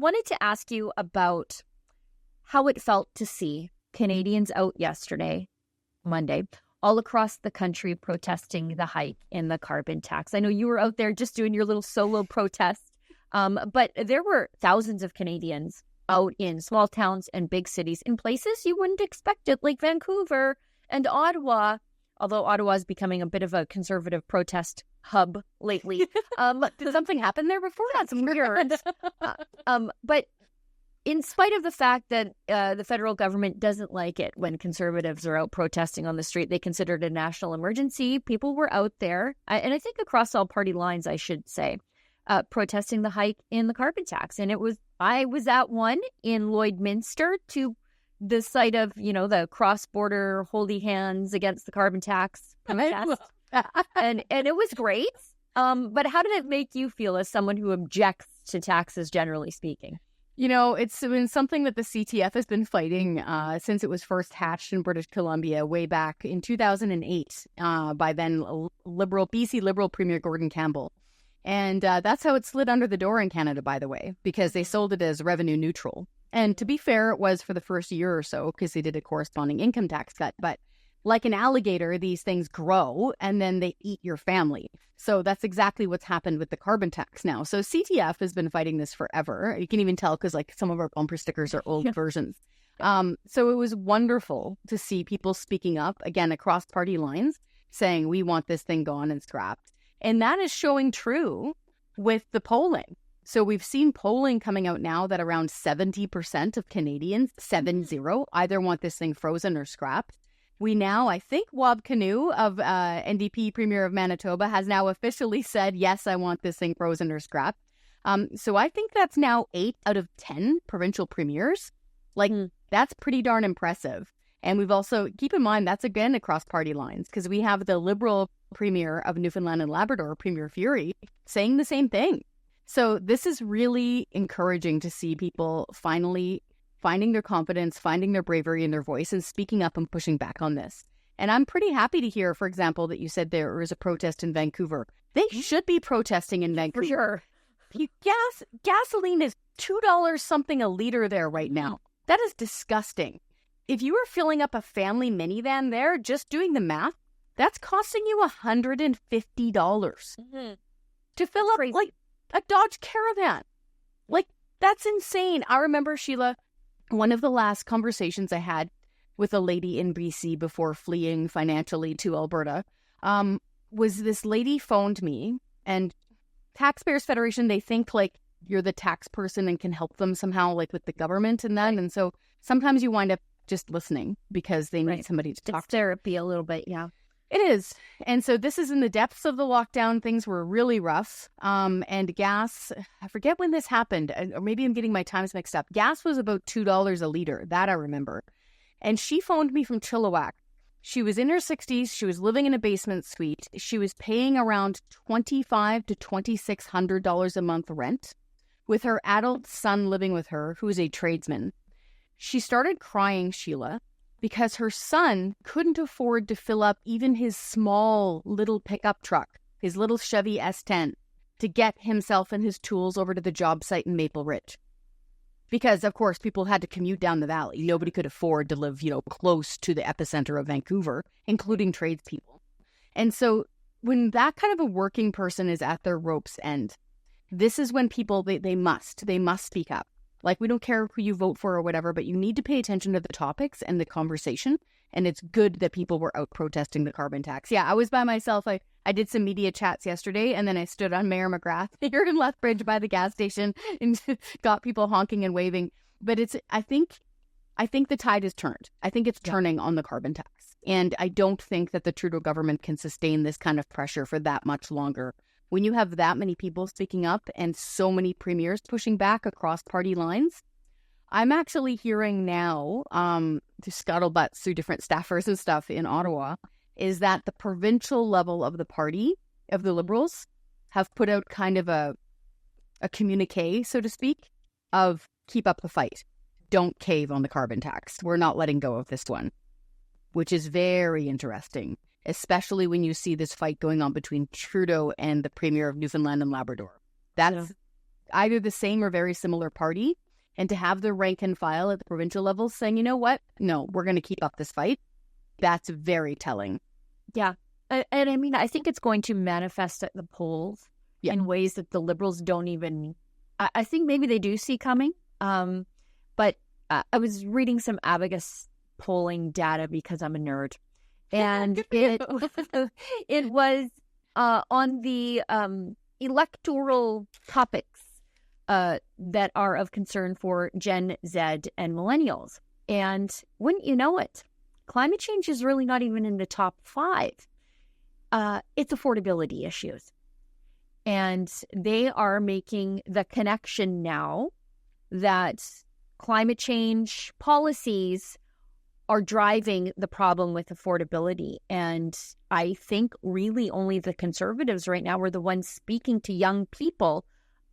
wanted to ask you about how it felt to see Canadians out yesterday, Monday, all across the country protesting the hike in the carbon tax. I know you were out there just doing your little solo protest, but there were thousands of Canadians out in small towns and big cities in places you wouldn't expect it, like Vancouver and Ottawa, although Ottawa is becoming a bit of a conservative protest hub lately. Did something happen there before? That's weird. But in spite of the fact that the federal government doesn't like it when conservatives are out protesting on the street, they consider it a national emergency. People were out there, and I think across all party lines, I should say, protesting the hike in the carbon tax. And I was at one in Lloydminster to the site of, the cross-border holy hands against the carbon tax protest. and it was great. But how did it make you feel as someone who objects to taxes, generally speaking? It's been something that the CTF has been fighting since it was first hatched in British Columbia way back in 2008 by then BC Liberal Premier Gordon Campbell. And that's how it slid under the door in Canada, by the way, because they sold it as revenue neutral. And to be fair, it was for the first year or so because they did a corresponding income tax cut. But like an alligator, these things grow and then they eat your family. So that's exactly what's happened with the carbon tax now. So CTF has been fighting this forever. You can even tell because some of our bumper stickers are old versions. So it was wonderful to see people speaking up, again, across party lines, saying we want this thing gone and scrapped. And that is showing true with the polling. So we've seen polling coming out now that around 70% of Canadians, 70, either want this thing frozen or scrapped. We now, I think Wab Kinew of NDP Premier of Manitoba has now officially said, yes, I want this thing frozen or scrapped. So I think that's now 8 out of 10 provincial premiers. That's pretty darn impressive. And we've also, keep in mind, that's again across party lines because we have the Liberal Premier of Newfoundland and Labrador, Premier Fury, saying the same thing. So this is really encouraging to see people finally finding their confidence, finding their bravery and their voice and speaking up and pushing back on this. And I'm pretty happy to hear, for example, that you said there is a protest in Vancouver. They should be protesting in Vancouver. For sure. Gasoline is $2 something a liter there right now. That is disgusting. If you were filling up a family minivan there, just doing the math, that's costing you $150 to fill up like a Dodge Caravan. That's insane. I remember, Sheila, one of the last conversations I had with a lady in BC before fleeing financially to Alberta was this lady phoned me, and Taxpayers Federation, they think you're the tax person and can help them somehow with the government and that. And so sometimes you wind up just listening because they need somebody to talk to. Therapy a little bit, yeah. It is. And so this is in the depths of the lockdown. Things were really rough. And gas, I forget when this happened, or maybe I'm getting my times mixed up. Gas was about $2 a liter. That I remember. And she phoned me from Chilliwack. She was in her 60s. She was living in a basement suite. She was paying around $2,500 to $2,600 a month rent with her adult son living with her, who is a tradesman. She started crying, Sheila, because her son couldn't afford to fill up even his small little pickup truck, his little Chevy S10, to get himself and his tools over to the job site in Maple Ridge. Because, of course, people had to commute down the valley. Nobody could afford to live, close to the epicenter of Vancouver, including tradespeople. And so when that kind of a working person is at their rope's end, this is when people, they must speak up. We don't care who you vote for or whatever, but you need to pay attention to the topics and the conversation. And it's good that people were out protesting the carbon tax. Yeah, I was by myself. I did some media chats yesterday, and then I stood on Mayor McGrath here in Lethbridge by the gas station and got people honking and waving. But I think the tide has turned. I think it's turning on the carbon tax. And I don't think that the Trudeau government can sustain this kind of pressure for that much longer. When you have that many people speaking up and so many premiers pushing back across party lines, I'm actually hearing now, through scuttlebutts through different staffers and stuff in Ottawa, is that the provincial level of the party, of the Liberals, have put out kind of a communique, so to speak, of keep up the fight. Don't cave on the carbon tax. We're not letting go of this one, which is very interesting, especially when you see this fight going on between Trudeau and the Premier of Newfoundland and Labrador. That's either the same or very similar party, and to have the rank and file at the provincial level saying, you know what, no, we're going to keep up this fight, that's very telling. Yeah. And I mean, I think it's going to manifest at the polls in ways that the Liberals don't even, I think maybe they do see coming. But I was reading some Abacus polling data because I'm a nerd. And it was on the electoral topics that are of concern for Gen Z and millennials. And wouldn't you know it, climate change is really not even in the top 5. It's affordability issues. And they are making the connection now that climate change policies are driving the problem with affordability. And I think really only the Conservatives right now are the ones speaking to young people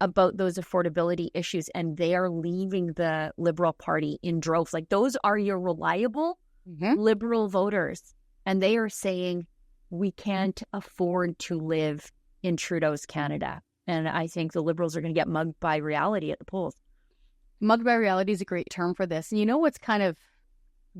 about those affordability issues, and they are leaving the Liberal Party in droves. Like, those are your reliable Liberal voters. And they are saying, we can't afford to live in Trudeau's Canada. And I think the Liberals are going to get mugged by reality at the polls. Mugged by reality is a great term for this. And you know what's kind of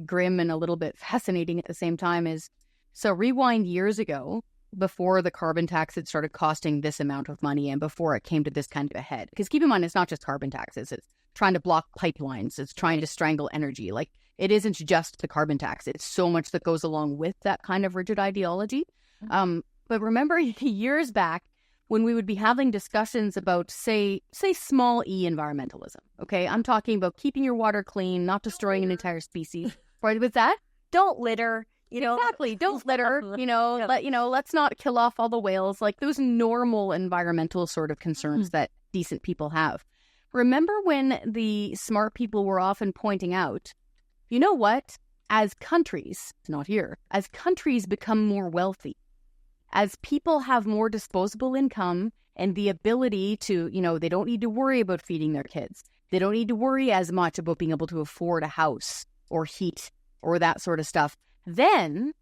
grim and a little bit fascinating at the same time is, so rewind years ago, before the carbon tax had started costing this amount of money and before it came to this kind of a head. Because keep in mind, it's not just carbon taxes. It's trying to block pipelines. It's trying to strangle energy. Like, it isn't just the carbon tax. It's so much that goes along with that kind of rigid ideology. But remember years back when we would be having discussions about, say small e environmentalism. Okay, I'm talking about keeping your water clean, not destroying an entire species. Right with that? Don't litter. Exactly. Don't litter. Let's not kill off all the whales. Like, those normal environmental sort of concerns that decent people have. Remember when the smart people were often pointing out, you know what? As countries, not here, as countries become more wealthy, as people have more disposable income and the ability to, they don't need to worry about feeding their kids. They don't need to worry as much about being able to afford a house or heat or that sort of stuff. Then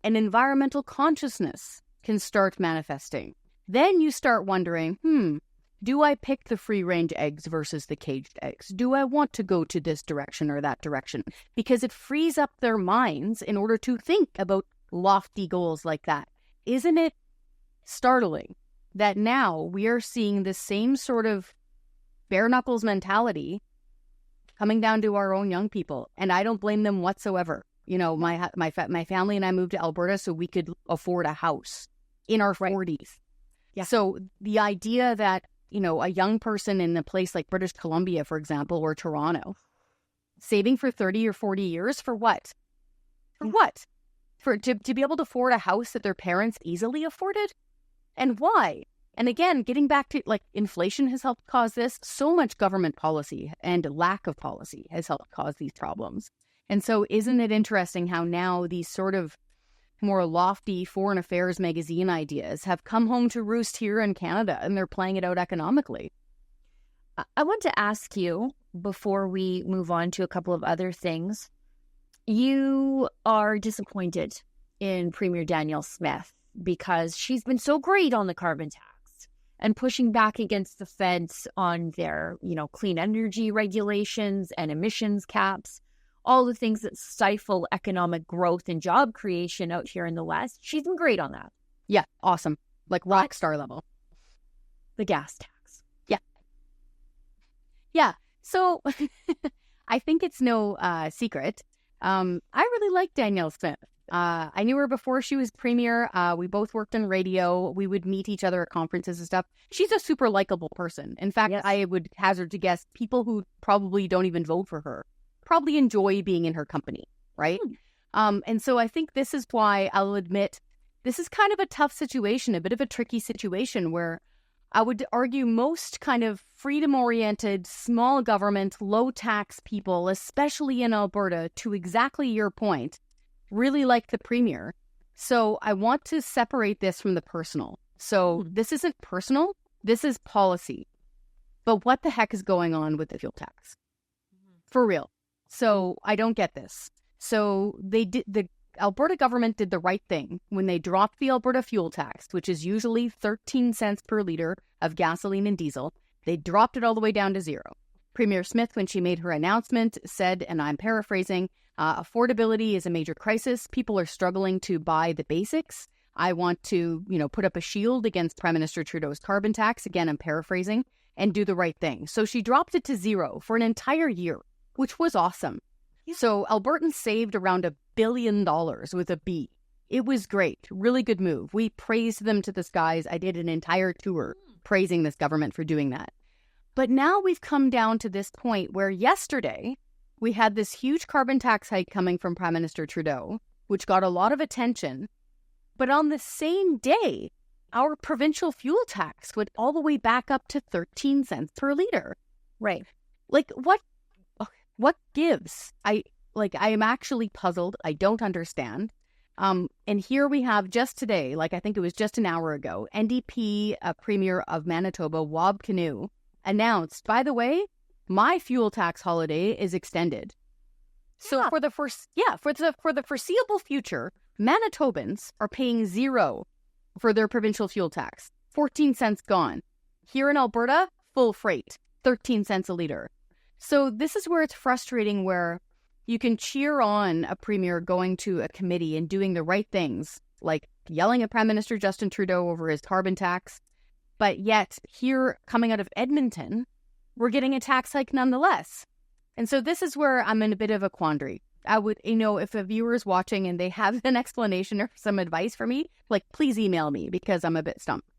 an environmental consciousness can start manifesting. Then you start wondering, do I pick the free-range eggs versus the caged eggs? Do I want to go to this direction or that direction? Because it frees up their minds in order to think about lofty goals like that. Isn't it startling that now we are seeing the same sort of bare knuckles mentality coming down to our own young people? And I don't blame them whatsoever. My family and I moved to Alberta so we could afford a house in our 40s. Yeah. So the idea that, a young person in a place like British Columbia, for example, or Toronto, saving for 30 or 40 years for what? For what? To be able to afford a house that their parents easily afforded? And why? And again, getting back to, inflation has helped cause this. So much government policy and lack of policy has helped cause these problems. And so isn't it interesting how now these sort of more lofty foreign affairs magazine ideas have come home to roost here in Canada, and they're playing it out economically? I want to ask you, before we move on to a couple of other things, you are disappointed in Premier Danielle Smith because she's been so great on the carbon tax and pushing back against the feds on their, clean energy regulations and emissions caps, all the things that stifle economic growth and job creation out here in the West. She's been great on that. Yeah, awesome. Like rock star level. The gas tax. Yeah. Yeah. So I think it's no secret. I really like Danielle Smith. I knew her before she was premier. We both worked on radio. We would meet each other at conferences and stuff. She's a super likable person. In fact, yes. I would hazard to guess people who probably don't even vote for her probably enjoy being in her company, right? And so I think this is why I'll admit this is kind of a tough situation, a bit of a tricky situation where I would argue most kind of freedom-oriented, small government, low-tax people, especially in Alberta, to exactly your point, really like the premier. So I want to separate this from the personal. So this isn't personal, this is policy. But what the heck is going on with the fuel tax? For real. So I don't get this. So the Alberta government did the right thing when they dropped the Alberta fuel tax, which is usually 13 cents per liter of gasoline and diesel. They dropped it all the way down to zero. Premier Smith, when she made her announcement, said, and I'm paraphrasing, affordability is a major crisis. People are struggling to buy the basics. I want to, put up a shield against Prime Minister Trudeau's carbon tax. Again, I'm paraphrasing, and do the right thing. So she dropped it to zero for an entire year, which was awesome. So Albertans saved around $1 billion with a B. It was great. Really good move. We praised them to the skies. I did an entire tour praising this government for doing that. But now we've come down to this point where yesterday we had this huge carbon tax hike coming from Prime Minister Trudeau, which got a lot of attention. But on the same day, our provincial fuel tax went all the way back up to 13 cents per liter. Right. Like, what gives? I am actually puzzled. I don't understand. And here we have just today, I think it was just an hour ago, NDP Premier of Manitoba, Wab Kinew, announced, by the way, my fuel tax holiday is extended. So for the foreseeable future, Manitobans are paying zero for their provincial fuel tax. 14 cents gone. Here in Alberta, full freight, 13 cents a liter. So this is where it's frustrating, where you can cheer on a premier going to a committee and doing the right things, like yelling at Prime Minister Justin Trudeau over his carbon tax. But yet, here, coming out of Edmonton, we're getting a tax hike nonetheless. And so this is where I'm in a bit of a quandary. I would, if a viewer is watching and they have an explanation or some advice for me, please email me, because I'm a bit stumped.